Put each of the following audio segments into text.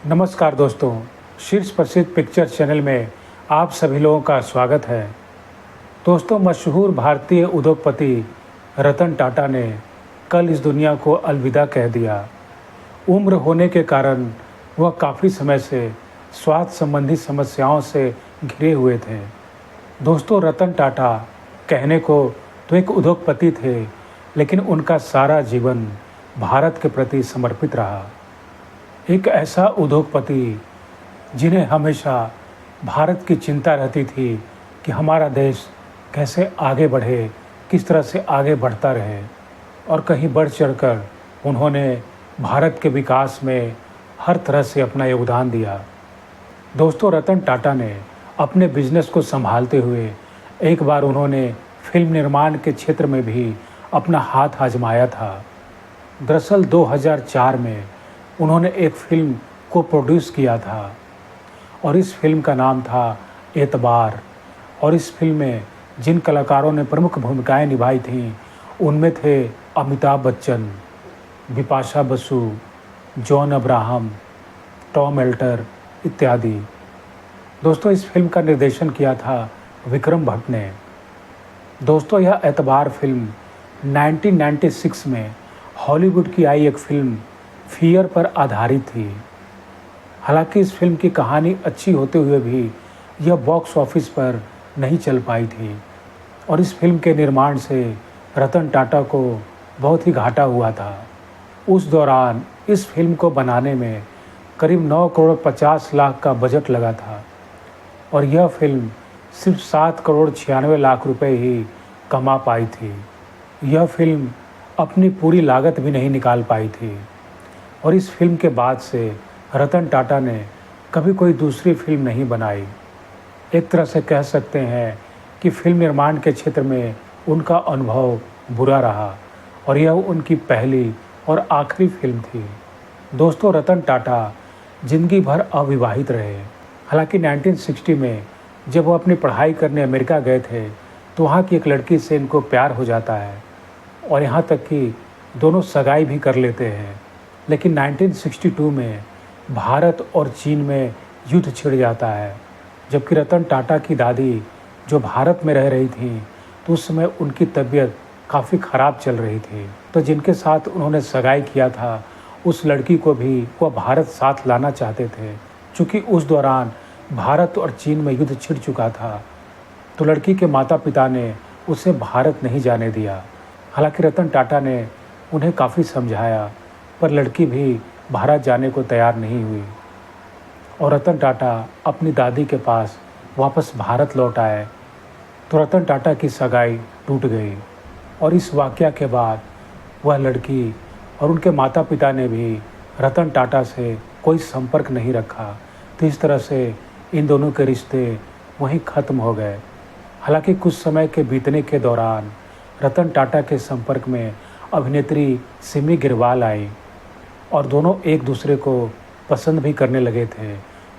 नमस्कार दोस्तों, शीर्ष प्रसिद्ध पिक्चर चैनल में आप सभी लोगों का स्वागत है। दोस्तों, मशहूर भारतीय उद्योगपति रतन टाटा ने कल इस दुनिया को अलविदा कह दिया। उम्र होने के कारण वह काफ़ी समय से स्वास्थ्य संबंधी समस्याओं से घिरे हुए थे। दोस्तों, रतन टाटा कहने को तो एक उद्योगपति थे, लेकिन उनका सारा जीवन भारत के प्रति समर्पित रहा। एक ऐसा उद्योगपति जिन्हें हमेशा भारत की चिंता रहती थी कि हमारा देश कैसे आगे बढ़े, किस तरह से आगे बढ़ता रहे, और कहीं बढ़ चढ़कर उन्होंने भारत के विकास में हर तरह से अपना योगदान दिया। दोस्तों, रतन टाटा ने अपने बिजनेस को संभालते हुए एक बार उन्होंने फिल्म निर्माण के क्षेत्र में भी अपना हाथ आजमाया था। दरअसल 2004 में उन्होंने एक फिल्म को प्रोड्यूस किया था और इस फिल्म का नाम था एतबार। और इस फिल्म में जिन कलाकारों ने प्रमुख भूमिकाएं निभाई थीं उनमें थे Amitabh Bachchan, Bipasha Basu, John Abraham, Tom alter इत्यादि। दोस्तों, इस फिल्म का निर्देशन किया था विक्रम भट्ट ने। दोस्तों, यह एतबार फिल्म 1996 में हॉलीवुड की आई एक फिल्म फियर पर आधारित थी। हालांकि इस फिल्म की कहानी अच्छी होते हुए भी यह बॉक्स ऑफिस पर नहीं चल पाई थी और इस फिल्म के निर्माण से रतन टाटा को बहुत ही घाटा हुआ था। उस दौरान इस फिल्म को बनाने में करीब 9 करोड़ 50 लाख का बजट लगा था और यह फिल्म सिर्फ 7 करोड़ 96 लाख रुपए ही कमा पाई थी। यह फिल्म अपनी पूरी लागत भी नहीं निकाल पाई थी और इस फिल्म के बाद से रतन टाटा ने कभी कोई दूसरी फिल्म नहीं बनाई। एक तरह से कह सकते हैं कि फिल्म निर्माण के क्षेत्र में उनका अनुभव बुरा रहा और यह उनकी पहली और आखिरी फिल्म थी। दोस्तों, रतन टाटा जिंदगी भर अविवाहित रहे। हालांकि 1960 में जब वो अपनी पढ़ाई करने अमेरिका गए थे तो वहाँ की एक लड़की से इनको प्यार हो जाता है और यहाँ तक कि दोनों सगाई भी कर लेते हैं। लेकिन 1962 में भारत और चीन में युद्ध छिड़ जाता है। जबकि रतन टाटा की दादी जो भारत में रह रही थी तो उस समय उनकी तबीयत काफ़ी ख़राब चल रही थी। तो जिनके साथ उन्होंने सगाई किया था उस लड़की को भी वह भारत साथ लाना चाहते थे। चूँकि उस दौरान भारत और चीन में युद्ध छिड़ चुका था तो लड़की के माता पिता ने उसे भारत नहीं जाने दिया। हालांकि रतन टाटा ने उन्हें काफ़ी समझाया पर लड़की भी भारत जाने को तैयार नहीं हुई और रतन टाटा अपनी दादी के पास वापस भारत लौट आए तो रतन टाटा की सगाई टूट गई और इस वाक़या के बाद वह लड़की और उनके माता पिता ने भी रतन टाटा से कोई संपर्क नहीं रखा। तो इस तरह से इन दोनों के रिश्ते वहीं ख़त्म हो गए। हालांकि कुछ समय के बीतने के दौरान रतन टाटा के संपर्क में अभिनेत्री सिमी गिरवाल आई और दोनों एक दूसरे को पसंद भी करने लगे थे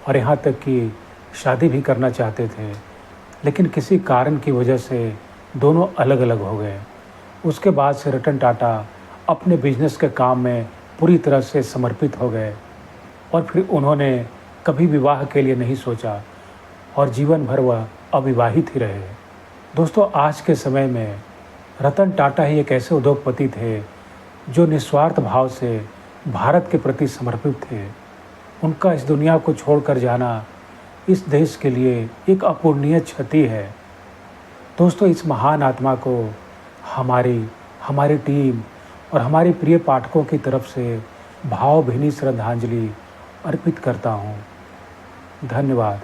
और यहाँ तक कि शादी भी करना चाहते थे। लेकिन किसी कारण की वजह से दोनों अलग अलग हो गए। उसके बाद से रतन टाटा अपने बिजनेस के काम में पूरी तरह से समर्पित हो गए और फिर उन्होंने कभी विवाह के लिए नहीं सोचा और जीवन भर वह अविवाहित ही रहे। दोस्तों, आज के समय में रतन टाटा ही एक ऐसे उद्योगपति थे जो निस्वार्थ भाव से भारत के प्रति समर्पित थे। उनका इस दुनिया को छोड़कर जाना इस देश के लिए एक अपूरणीय क्षति है। दोस्तों, इस महान आत्मा को हमारी टीम और हमारी प्रिय पाठकों की तरफ से भावभीनी श्रद्धांजलि अर्पित करता हूँ। धन्यवाद।